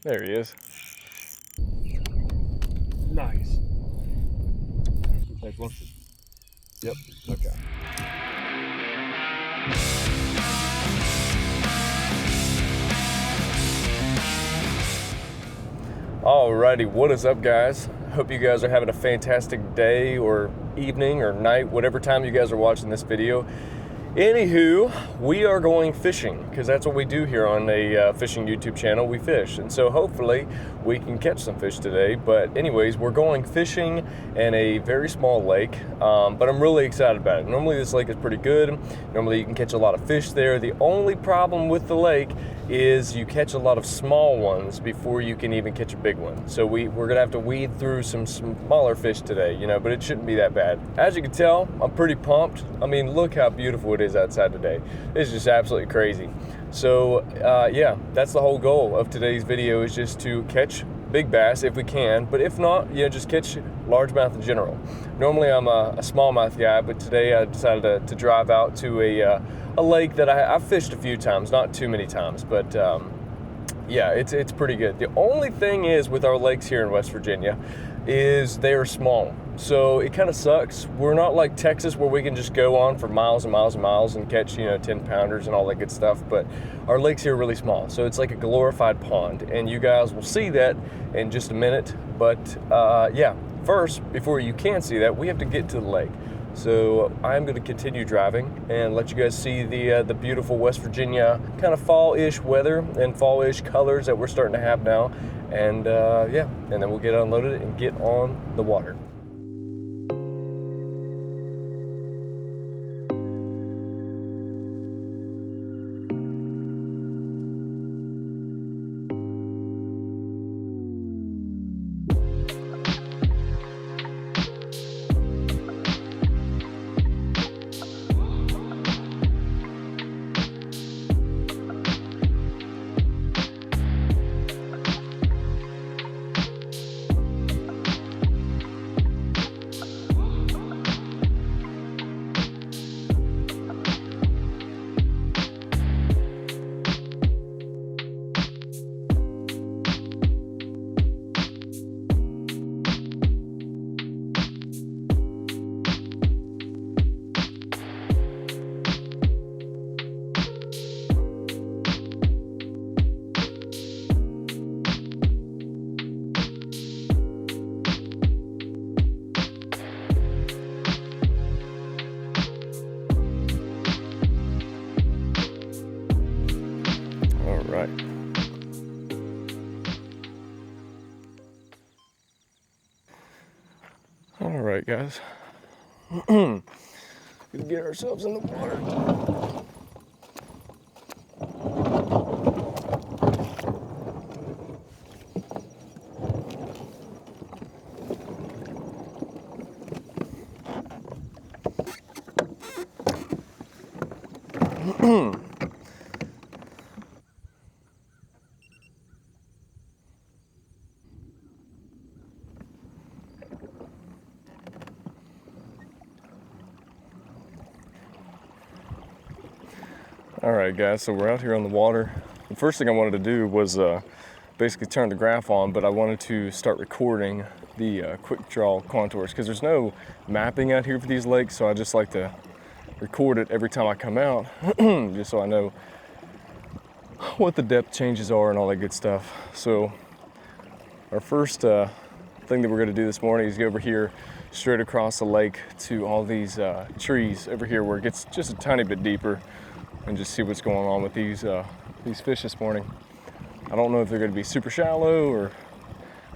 There he is. Nice. Next one. Yep. Okay. Alrighty, what is up, guys? Hope you guys are having a fantastic day or evening or night, whatever time you guys are watching this video. Anywho, we are going fishing because that's what we do here on a fishing YouTube channel. We fish, and so hopefully we can catch some fish today. But anyways, we're going fishing in a very small lake, but I'm really excited about it. Normally this lake is pretty good. Normally you can catch a lot of fish there. The only problem with the lake is you catch a lot of small ones before you can even catch a big one. So we're gonna have to weed through some smaller fish today, but it shouldn't be that bad. As you can tell, I'm pretty pumped. I mean, look how beautiful it is outside today. It's just absolutely crazy. So yeah, that's the whole goal of today's video, is just to catch big bass if we can, but if not, just catch largemouth in general. Normally I'm a smallmouth guy, but today I decided to drive out to a lake that I've fished a few times, not too many times, but yeah, it's pretty good. The only thing is with our lakes here in West Virginia is they are small. So it kind of sucks. We're not like Texas where we can just go on for miles and miles and miles and catch, 10 pounders and all that good stuff. But our lakes here are really small. So it's like a glorified pond. And you guys will see that in just a minute. But yeah, first, before you can see that, we have to get to the lake. So I'm going to continue driving and let you guys see the beautiful West Virginia kind of fall-ish weather and fall-ish colors that we're starting to have now. And yeah, and then we'll get unloaded and get on the water. Right. All right, guys. Gonna get ourselves in the water. All right, guys, so we're out here on the water. The first thing I wanted to do was basically turn the graph on, but I wanted to start recording the quick draw contours because there's no mapping out here for these lakes, so I just like to record it every time I come out just so I know what the depth changes are and all that good stuff. So our first thing that we're going to do this morning is go over here straight across the lake to all these trees over here where it gets just a tiny bit deeper, and just see what's going on with these fish this morning. I don't know if they're going to be super shallow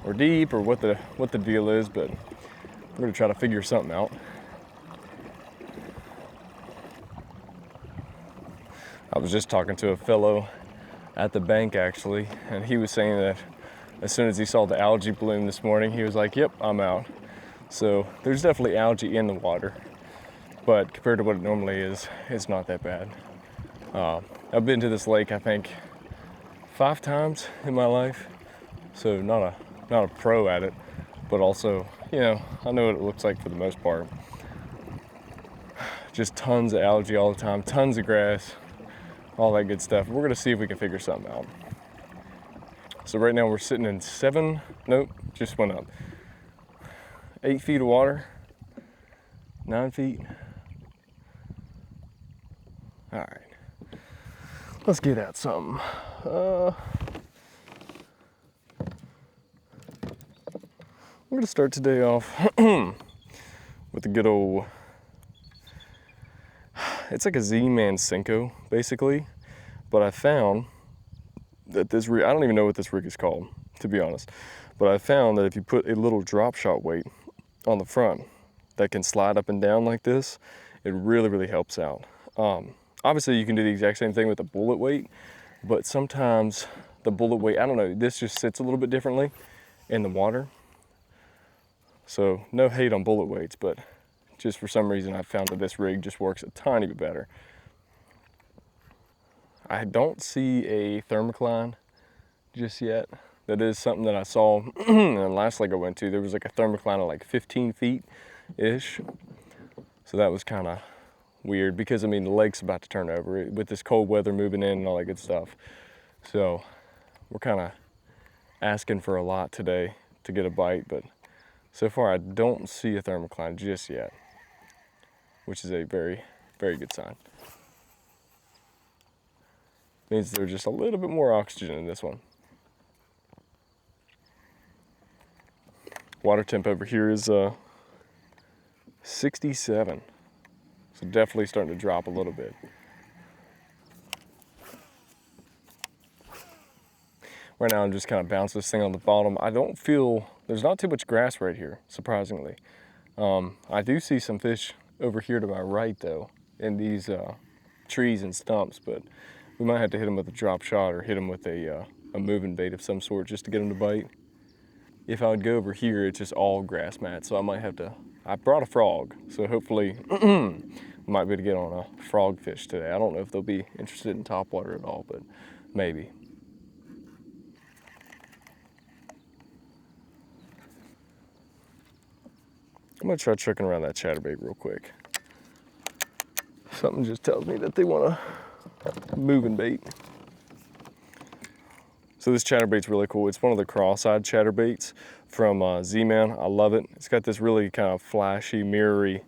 or deep or what the deal is, but we're going to try to figure something out. I was just talking to a fellow at the bank actually, and he was saying that as soon as he saw the algae bloom this morning, he was like, "Yep, I'm out." So there's definitely algae in the water, but compared to what it normally is, it's not that bad. I've been to this lake, I think, 5 times in my life, so not a pro at it, but also, I know what it looks like for the most part. Just tons of algae all the time, tons of grass, all that good stuff. We're gonna see if we can figure something out. So right now we're sitting in 7, nope, just went up. 8 feet of water, 9 feet. All right, let's get at something. I'm gonna start today off with a good old, it's like a Z-Man Senko, basically. But I found that this rig, I don't even know what this rig is called, to be honest. But I found that if you put a little drop shot weight on the front that can slide up and down like this, it really, really helps out. Obviously you can do the exact same thing with the bullet weight, but sometimes the bullet weight, I don't know, this just sits a little bit differently in the water. So no hate on bullet weights, but just for some reason I found that this rig just works a tiny bit better. I don't see a thermocline just yet. That is something that I saw in the last lake I went to. There was like a thermocline of like 15 feet-ish. So that was kind of weird because, I mean, the lake's about to turn over with this cold weather moving in and all that good stuff. So we're kind of asking for a lot today to get a bite, but so far I don't see a thermocline just yet, which is a very, very good sign. Means there's just a little bit more oxygen in this one. Water temp over here is 67. So definitely starting to drop a little bit. Right now I'm just kind of bouncing this thing on the bottom. I don't feel, there's not too much grass right here, surprisingly. I do see some fish over here to my right though, in these trees and stumps, but we might have to hit them with a drop shot or hit them with a moving bait of some sort just to get them to bite. If I would go over here, it's just all grass mats, so I might have to, I brought a frog, so hopefully we might be able to get on a frog fish today. I don't know if they'll be interested in topwater at all, but maybe. I'm gonna try chucking around that chatterbait real quick. Something just tells me that they want a moving bait. So this chatterbait's really cool. It's one of the cross-eyed chatterbaits from Z-Man. I love it. It's got this really kind of flashy, mirrory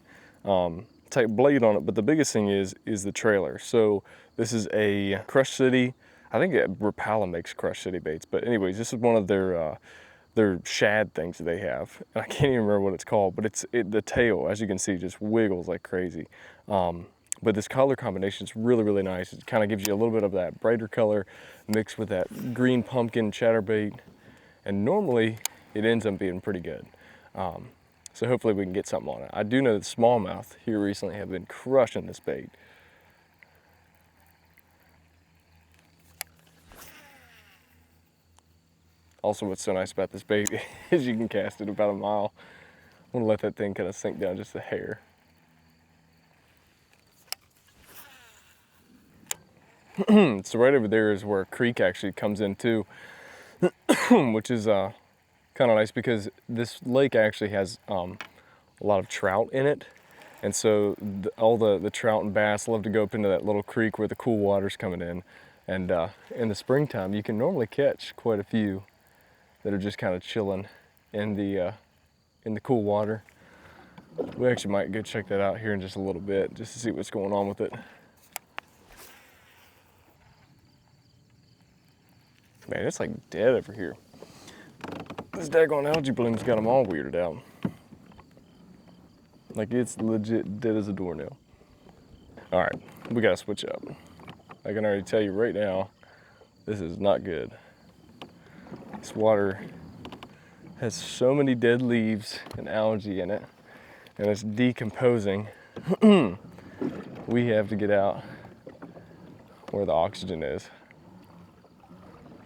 type blade on it, but the biggest thing is the trailer. So this is a Crush City. I think Rapala makes Crush City baits, but anyways, this is one of their shad things that they have. And I can't even remember what it's called, but the tail, as you can see, just wiggles like crazy. But this color combination is really, really nice. It kind of gives you a little bit of that brighter color mixed with that green pumpkin chatterbait. And normally it ends up being pretty good. So hopefully we can get something on it. I do know that smallmouth here recently have been crushing this bait. Also, what's so nice about this bait is you can cast it about a mile. I'm gonna let that thing kind of sink down just a hair. So right over there is where a creek actually comes in too, which is kind of nice because this lake actually has a lot of trout in it. And so all the trout and bass love to go up into that little creek where the cool water's coming in. And in the springtime, you can normally catch quite a few that are just kind of chilling in the cool water. We actually might go check that out here in just a little bit just to see what's going on with it. Man, it's like dead over here. This daggone algae bloom's got them all weirded out. Like it's legit dead as a doornail. All right, we gotta switch up. I can already tell you right now, this is not good. This water has so many dead leaves and algae in it, and it's decomposing. We have to get out where the oxygen is.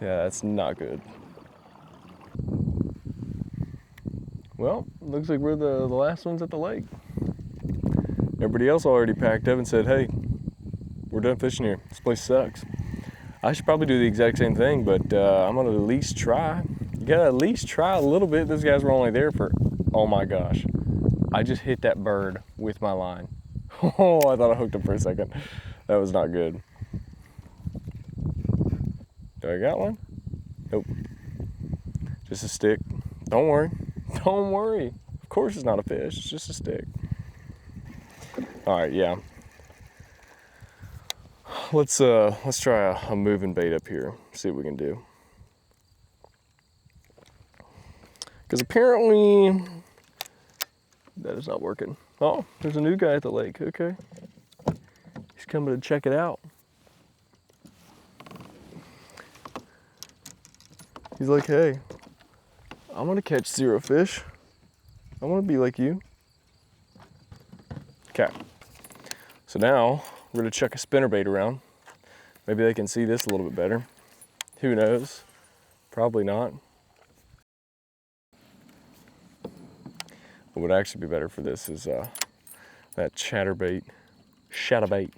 Yeah, that's not good. Well, looks like we're the last ones at the lake. Everybody else already packed up and said, hey, we're done fishing here. This place sucks. I should probably do the exact same thing, but I'm gonna at least try. You gotta at least try a little bit. Those guys were only there for, oh my gosh. I just hit that bird with my line. Oh, I thought I hooked him for a second. That was not good. Do I got one? Nope. Just a stick. Don't worry. Don't worry. Of course it's not a fish. It's just a stick. All right, yeah. Let's try a moving bait up here. See what we can do. Because apparently that is not working. Oh, there's a new guy at the lake. Okay. He's coming to check it out. He's like, hey, I'm gonna catch 0 fish. I wanna be like you. Okay. So now we're gonna chuck a spinnerbait around. Maybe they can see this a little bit better. Who knows? Probably not. What would actually be better for this is that chatterbait. Chatterbait.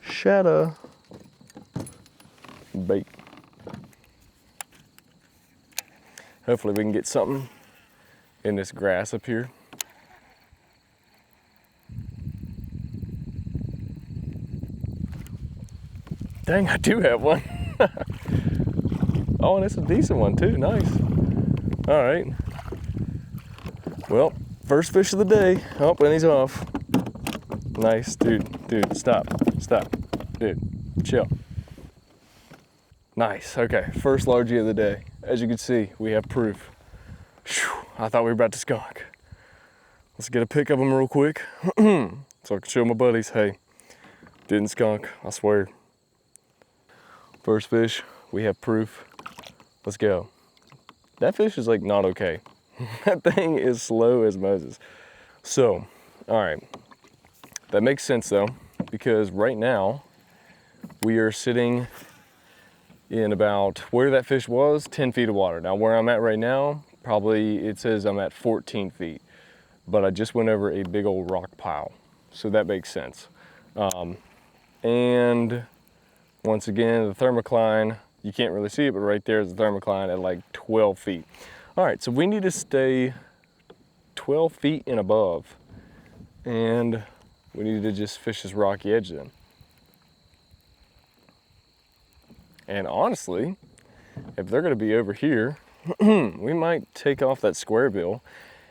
Chatterbait. Hopefully we can get something in this grass up here. Dang, I do have one. Oh, and it's a decent one too, nice. All right. Well, first fish of the day. Oh, and he's off. Nice, dude, stop, dude, chill. Nice, okay, first largie of the day. As you can see, we have proof. Whew, I thought we were about to skunk. Let's get a pic of him real quick so I can show my buddies, hey, didn't skunk, I swear. First fish, we have proof. Let's go. That fish is like not okay. That thing is slow as Moses. So, all right, that makes sense though, because right now we are sitting in about where that fish was, 10 feet of water. Now where I'm at right now, probably it says I'm at 14 feet, but I just went over a big old rock pile. So that makes sense. And once again, the thermocline, you can't really see it, but right there is the thermocline at like 12 feet. All right, so we need to stay 12 feet and above, and we need to just fish this rocky edge then. And honestly, if they're gonna be over here, we might take off that square bill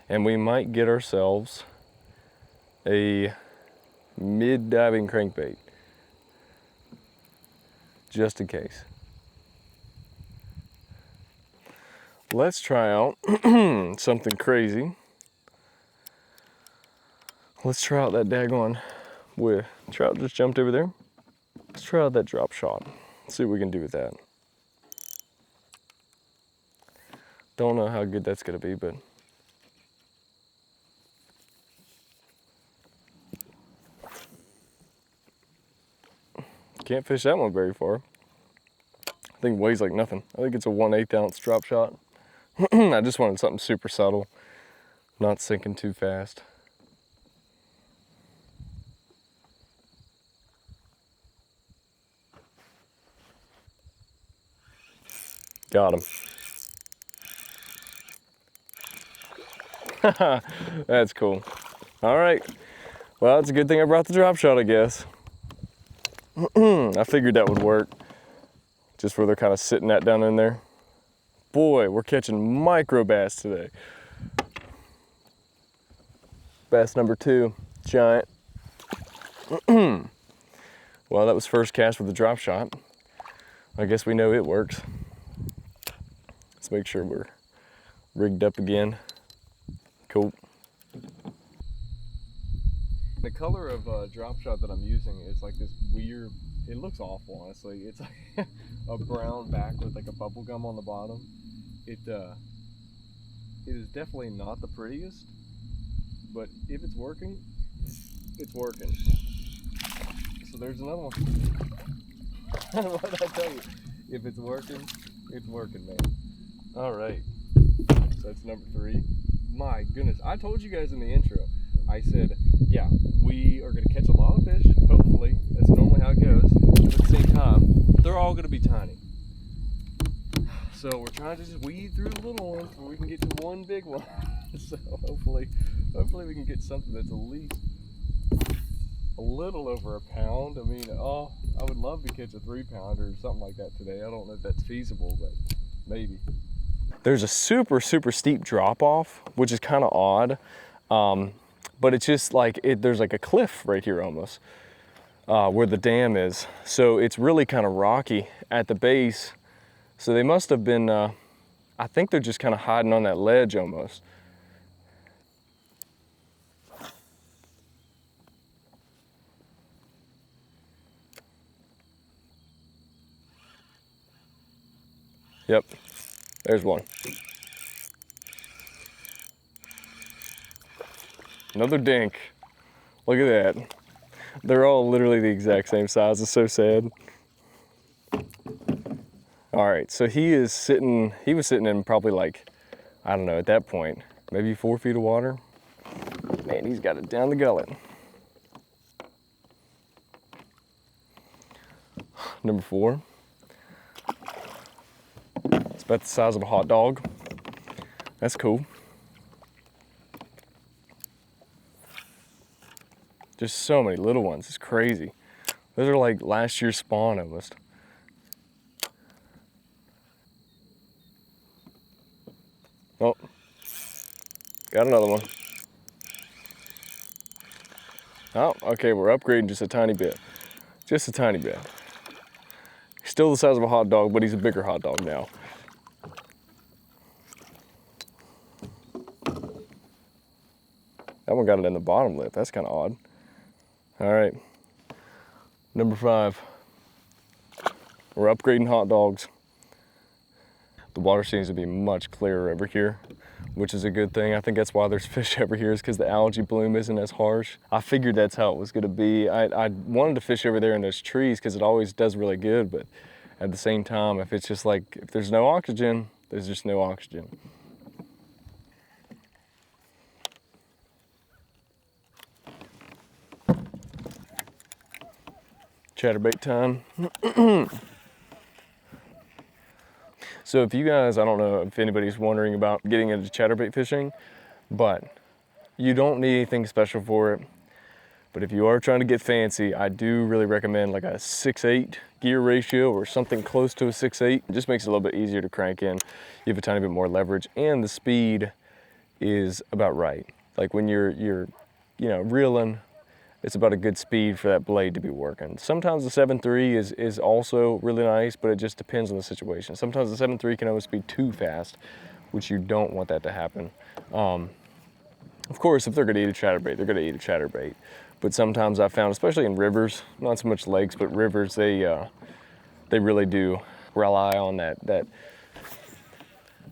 and we might get ourselves a mid-diving crankbait, just in case. Let's try out something crazy. Let's try out that daggone with trout just jumped over there. Let's try out that drop shot. See what we can do with that. Don't know how good that's gonna be, but can't fish that one very far. I think it weighs like nothing. I think it's a 1/8 ounce drop shot. I just wanted something super subtle, not sinking too fast. Got him. That's cool. All right. Well, it's a good thing I brought the drop shot, I guess. I figured that would work. Just where they're kind of sitting that down in there. Boy, we're catching micro bass today. Bass number 2, giant. Well, that was first cast with the drop shot. I guess we know it works. Let's make sure we're rigged up again. Cool. The color of drop shot that I'm using is like this weird, it looks awful honestly. It's like a brown back with like a bubble gum on the bottom. It is definitely not the prettiest, but if it's working, it's working. So there's another one. What did I tell you? If it's working, man. All right, so that's number 3. My goodness, I told you guys in the intro, I said, yeah, we are gonna catch a lot of fish, hopefully. That's normally how it goes. But at the same time, they're all gonna be tiny. So we're trying to just weed through the little ones so we can get to one big one. So hopefully we can get something that's at least a little over a pound. I mean, oh, I would love to catch a 3-pounder or something like that today. I don't know if that's feasible, but maybe. There's a super steep drop off, which is kind of odd. But it's just like, there's like a cliff right here almost, where the dam is. So it's really kind of rocky at the base. So they must have been, I think they're just kind of hiding on that ledge almost. Yep, there's one. Another dink. Look at that. They're all literally the exact same size. It's so sad. All right, so he was sitting in probably like, I don't know, at that point, maybe 4 feet of water. Man, he's got it down the gullet. Number 4. It's about the size of a hot dog. That's cool. Just so many little ones, it's crazy. Those are like last year's spawn almost. Oh, got another one. Oh, okay, we're upgrading just a tiny bit. Just a tiny bit. Still the size of a hot dog, but he's a bigger hot dog now. That one got it in the bottom lip. That's kind of odd. All right, number 5. We're upgrading hot dogs. The water seems to be much clearer over here, which is a good thing. I think that's why there's fish over here, is because the algae bloom isn't as harsh. I figured that's how it was gonna be. I wanted to fish over there in those trees because it always does really good, but at the same time, if it's just like, if there's no oxygen, there's just no oxygen. Chatterbait time. So if you guys, I don't know if anybody's wondering about getting into chatterbait fishing, but you don't need anything special for it. But if you are trying to get fancy, I do really recommend like a 6/8 gear ratio or something close to a 6/8. It just makes it a little bit easier to crank in. You have a tiny bit more leverage, and the speed is about right. Like when you're reeling, it's about a good speed for that blade to be working. Sometimes the 7/3 is also really nice, but it just depends on the situation. Sometimes the 7/3 can almost be too fast, which you don't want that to happen. Of course, if they're gonna eat a chatterbait, they're gonna eat a chatterbait. But sometimes I found, especially in rivers, not so much lakes, but rivers, they really do rely on that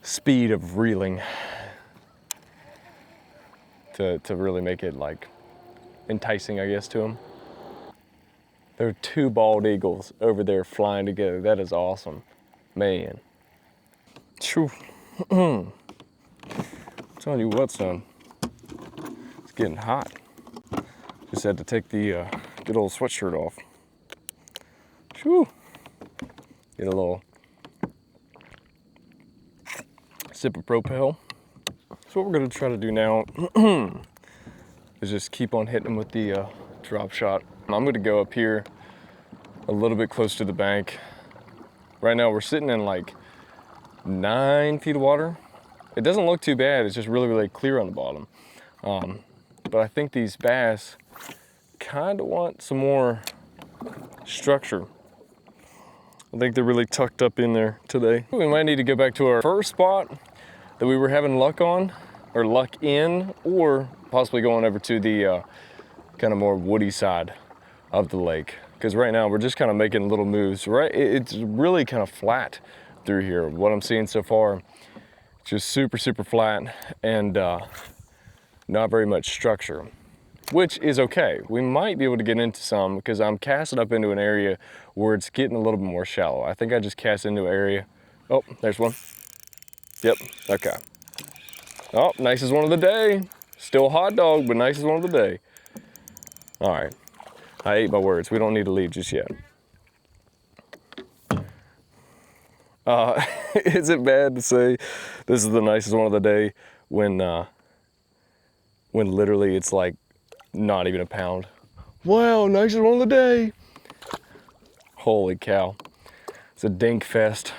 speed of reeling to really make it like enticing, I guess, to them. There are 2 bald eagles over there flying together. That is awesome, man. Phew. I'm telling you what, son, it's getting hot. Just had to take the good old sweatshirt off. Whew. Get a little sip of Propel. So what we're gonna try to do now is just keep on hitting them with the drop shot. I'm gonna go up here a little bit close to the bank. Right now we're sitting in like 9 feet of water. It doesn't look too bad, it's just really clear on the bottom. But I think these bass kind of want some more structure. I think they're really tucked up in there today. We might need to go back to our first spot that we were having luck on, or luck in, or possibly going over to the kind of more woody side of the lake. Because right now we're just kind of making little moves, right? It's really kind of flat through here. What I'm seeing so far, just super flat and not very much structure, which is okay. We might be able to get into some because I'm casting up into an area where it's getting a little bit more shallow. I think I just cast into an area. Oh, there's one. Yep, okay. Oh, nicest one of the day. Still a hot dog, but nicest one of the day. All right, I ate my words. We don't need to leave just yet. Is it bad to say this is the nicest one of the day when literally it's like not even a pound? Wow, nicest one of the day. Holy cow, it's a dink fest.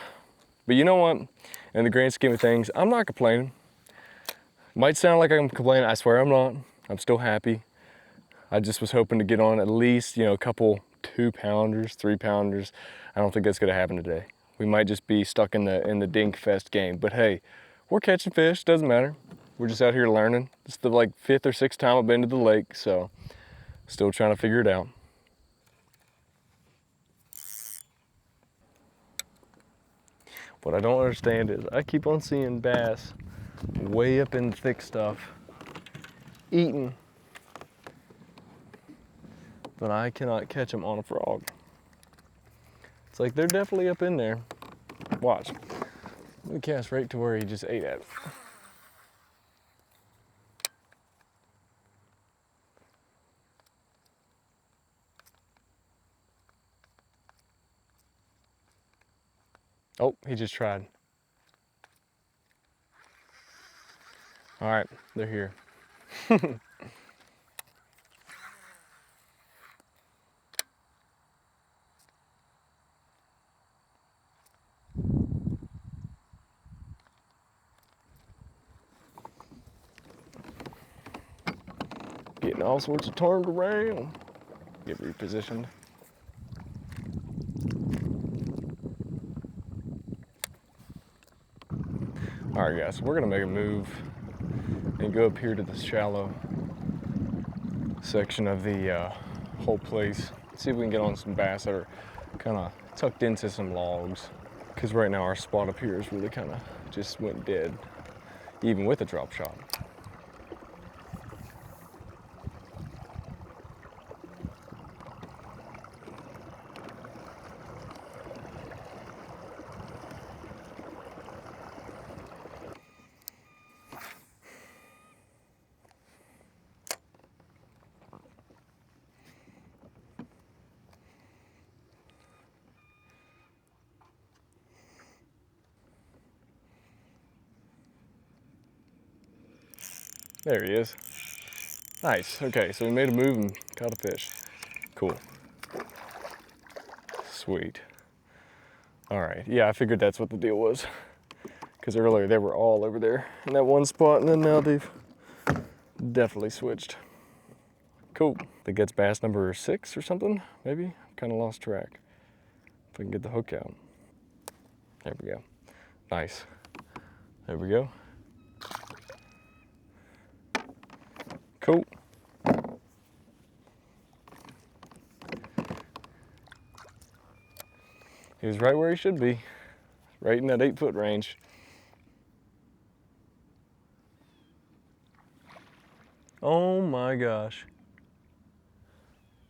But you know what? in the grand scheme of things, I'm not complaining. Might sound like I'm complaining, I swear I'm not. I'm still happy. I just was hoping to get on at least, you know, a couple 2-pounders, 3-pounders. I don't think that's gonna happen today. We might just be stuck in the dink fest game. But hey, we're catching fish, doesn't matter. We're just out here learning. It's the like 5th or 6th time I've been to the lake, so still trying to figure it out. What I don't understand is I keep on seeing bass way up in the thick stuff, eating, but I cannot catch them on a frog. It's like they're definitely up in there. Watch. Let me cast right to where he just ate at it. Oh, he just tried. All right, they're here. Getting all sorts of turned around. Get repositioned. All right, guys, we're gonna make a move and go up here to the shallow section of the whole place. See if we can get on some bass that are kind of tucked into some logs. Because right now our spot up here is really kind of just went dead, even with a drop shot. There he is. Nice. Okay, so we made a move and caught a fish. Cool. Sweet. All right. Yeah, I figured that's what the deal was. Because earlier they were all over there in that one spot, and then now they've definitely switched. Cool. I think that's bass number 6 or something, maybe? Kind of lost track. If I can get the hook out. There we go. Nice. There we go. Cool. He was right where he should be, right in that 8-foot range. Oh my gosh.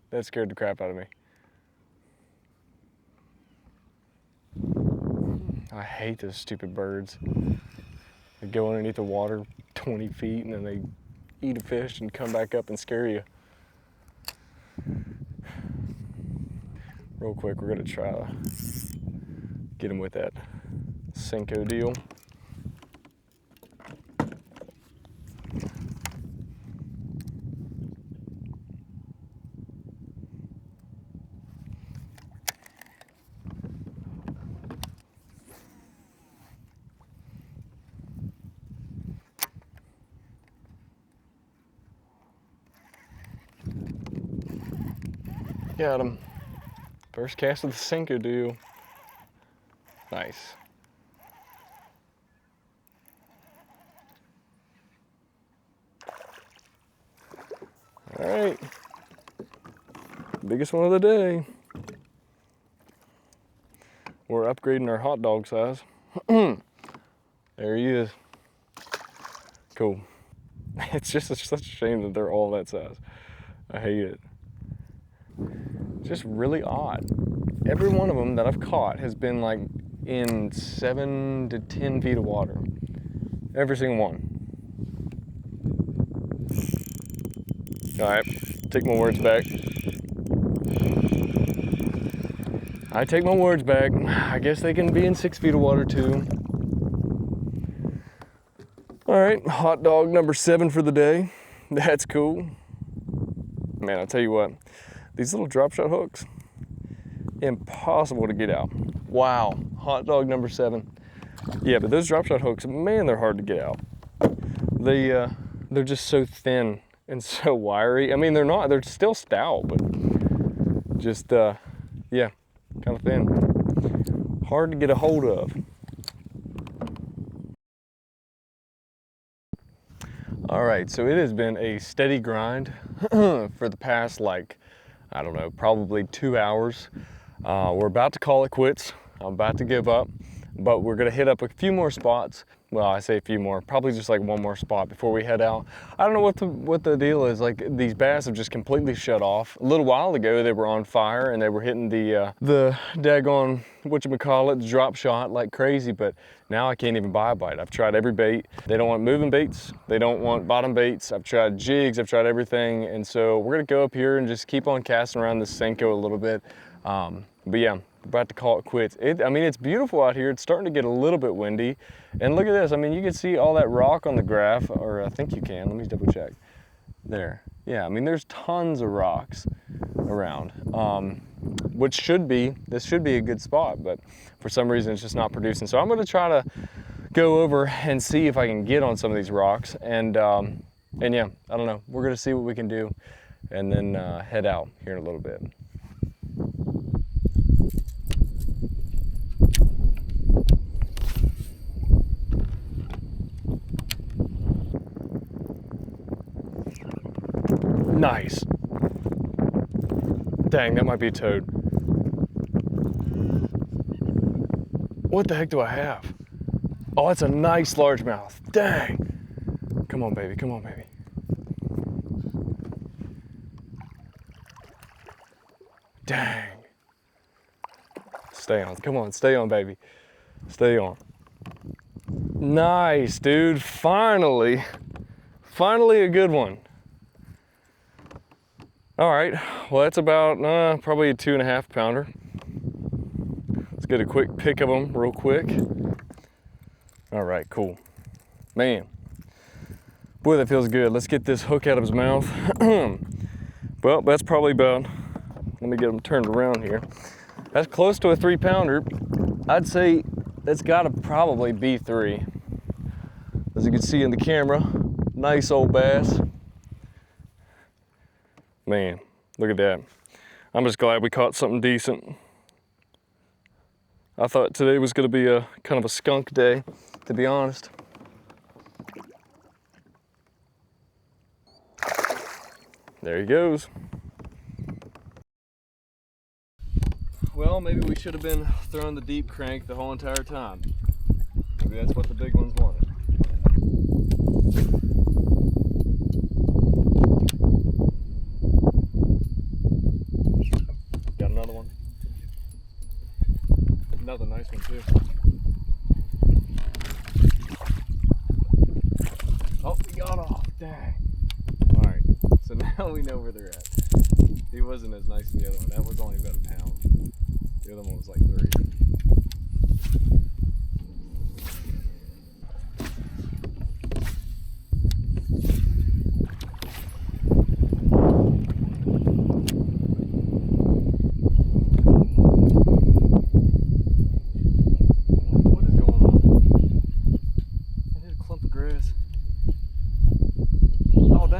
That scared the crap out of me. I hate those stupid birds. They go underneath the water 20 feet and then they eat a fish and come back up and scare you. Real quick, we're gonna try to get him with that Senko deal. Got him. First cast of the Senko deal. Nice. All right. Biggest one of the day. We're upgrading our hot dog size. There he is. Cool. It's just such a shame that they're all that size. I hate it. Just really odd. Every one of them that I've caught has been like in 7 to 10 feet of water. Every single one. All right, take my words back. I take my words back. I guess they can be in 6 feet of water too. All right, hot dog number 7 for the day. That's cool. Man, I'll tell you what, these little drop shot hooks, impossible to get out. Wow, hot dog number 7. Yeah, but those drop shot hooks, man, they're hard to get out. They're just so thin and so wiry. I mean, they're still stout, but just, yeah, kind of thin. Hard to get a hold of. All right, so it has been a steady grind for the past, like, I don't know, probably 2 hours. We're about to call it quits. I'm about to give up, but we're gonna hit up a few more spots. Well, I say a few more, probably just like one more spot before we head out. I don't know what the deal is. Like, these bass have just completely shut off. A little while ago, they were on fire and they were hitting the daggone, whatchamacallit, drop shot like crazy, but now I can't even buy a bite. I've tried every bait. They don't want moving baits. They don't want bottom baits. I've tried jigs, I've tried everything. And so we're gonna go up here and just keep on casting around the Senko a little bit. But yeah, about to call it quits. I mean, it's beautiful out here. It's starting to get a little bit windy. And look at this. I mean, you can see all that rock on the graph, or I think you can. Let me double check. There. Yeah, I mean, there's tons of rocks around, this should be a good spot, but for some reason it's just not producing. So I'm gonna try to go over and see if I can get on some of these rocks. And yeah, I don't know. We're gonna see what we can do and then head out here in a little bit. Nice. Dang, that might be a toad. What the heck do I have? Oh, it's a nice largemouth. Dang. Come on, baby. Come on, baby. Dang. Stay on. Come on, stay on, baby. Stay on. Nice, dude. Finally. Finally a good one. All right, well, that's about probably a 2.5 pounder. Let's get a quick pick of them real quick. All right, cool. Man, boy, that feels good. Let's get this hook out of his mouth. Well, that's probably about, let me get him turned around here. That's close to a 3 pounder. I'd say that's gotta probably be 3. As you can see in the camera, nice old bass. Man, look at that. I'm just glad we caught something decent. I thought today was gonna be a kind of a skunk day, to be honest. There he goes. Well, maybe we should have been throwing the deep crank the whole entire time. Maybe that's what the big ones wanted. Got another one. Another nice one too. Oh, he got off. Dang. Alright, so now we know where they're at. He wasn't as nice as the other one. That was only about a pound. The other one was like 3.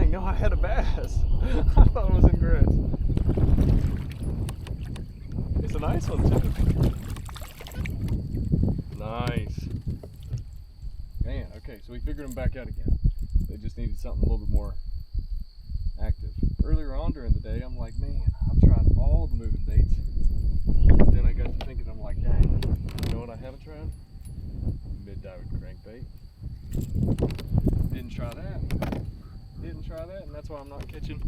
No, I had a bass. I thought it was in grass. It's a nice one too. Nice. Man, okay, so we figured them back out again. They just needed something a little bit more active. Earlier on during the day, I'm like, man, I've tried all the moving baits. And then I got to thinking, I'm like, dang, you know what I haven't tried? Mid-dive crankbait. Didn't try that. Didn't try that, and that's why I'm not catching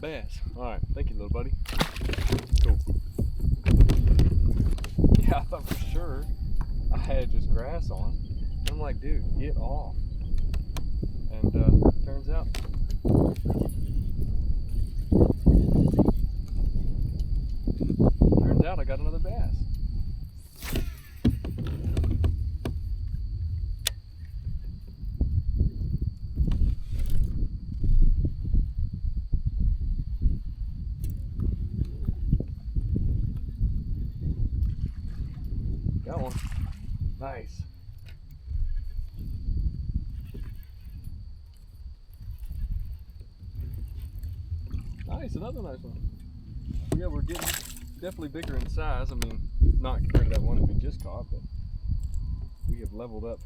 bass. All right, thank you, little buddy. Cool. Yeah, I thought for sure I had just grass on. And I'm like, dude, get off. And turns out, I got another bass. Got one. Nice. It's another nice one. Yeah, we're getting definitely bigger in size. I mean, not compared to that one that we just caught, but we have leveled up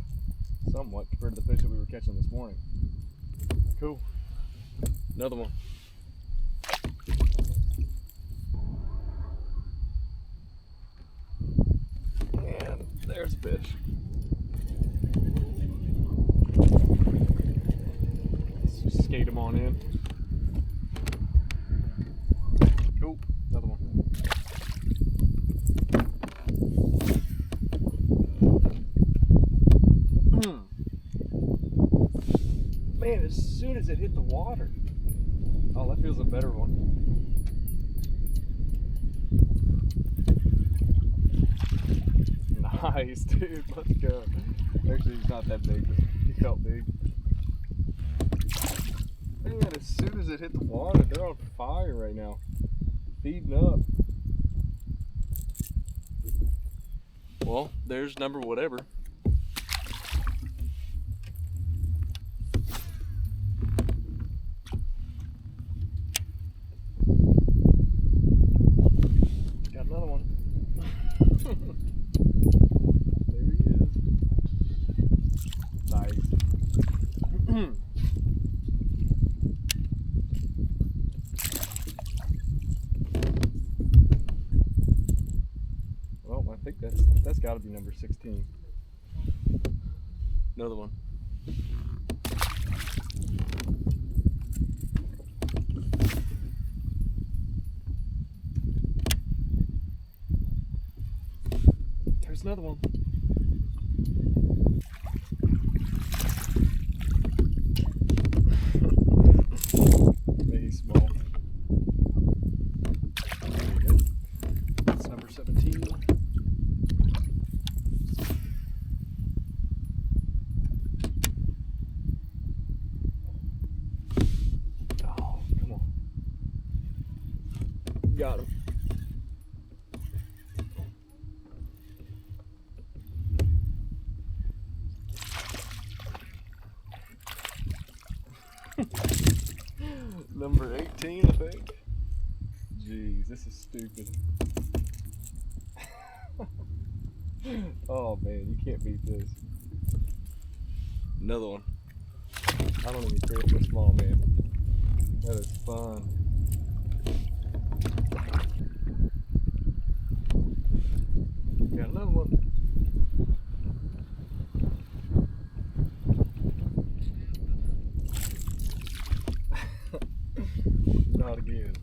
somewhat compared to the fish that we were catching this morning. Cool. Another one. And there's a fish. Let's just skate him on in. Cool. Another one. Man, as soon as it hit the water. Oh, that feels a better one. Nice, dude. Let's go. Actually, he's not that big, but he felt big. Man, as soon as it hit the water, they're on fire right now. Feeding up. Well, there's number whatever. Got another one. There he is. Nice. Well, I think that's got to be number 16. Another one. There's another one. Maybe small. There you go. That's number 17. Oh, come on. Got him. Number 18, I think. Jeez, this is stupid. Oh man, you can't beat this. Another one. I don't even care if they're small, man. That is fun. Got another one. Not again.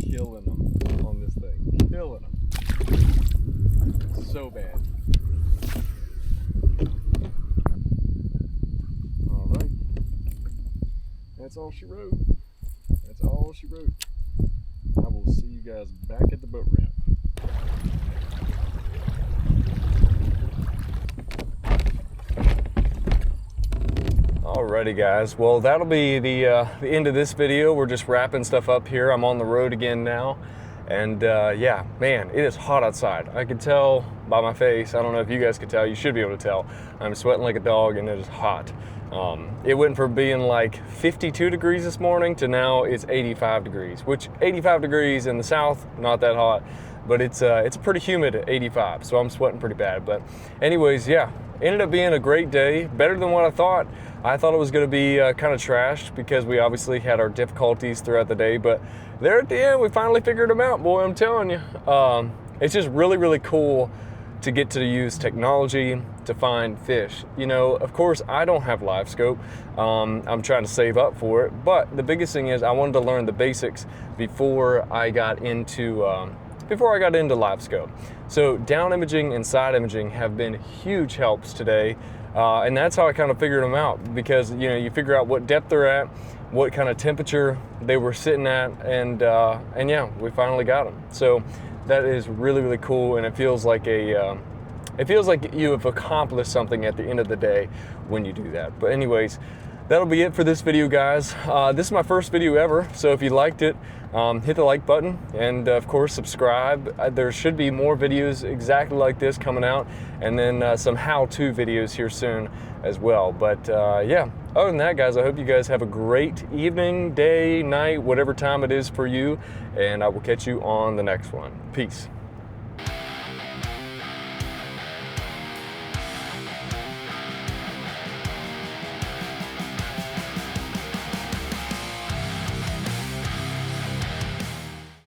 Killing them on this thing. Killing them. So bad. Alright. That's all she wrote. That's all she wrote. I will see you guys back at the boat ramp. Alrighty guys, well that'll be the end of this video. We're just wrapping stuff up here. I'm on the road again now, and yeah, man, it is hot outside. I could tell by my face. I don't know if you guys could tell. You should be able to tell. I'm sweating like a dog and it is hot. It went from being like 52 degrees this morning to now it's 85 degrees, which 85 degrees in the south, not that hot, but it's pretty humid at 85, so I'm sweating pretty bad. But anyways, yeah, ended up being a great day, better than what I thought. I thought it was going to be kind of trashed because we obviously had our difficulties throughout the day, but there at the end we finally figured them out, boy, I'm telling you. It's just really, really cool to get to use technology to find fish. You know, of course, I don't have live scope. I'm trying to save up for it, but the biggest thing is I wanted to learn the basics before I got into live scope. So down imaging and side imaging have been huge helps today. And that's how I kind of figured them out, because you know, you figure out what depth they're at, what kind of temperature they were sitting at, and yeah, we finally got them. So that is really, really cool, and it feels like you have accomplished something at the end of the day when you do that. But anyways, that'll be it for this video, guys. This is my first video ever, so if you liked it, hit the like button, and of course subscribe. There should be more videos exactly like this coming out, and then some how-to videos here soon as well. But yeah, Other than that, guys, I hope you guys have a great evening, day, night, whatever time it is for you, and I will catch you on the next one. Peace.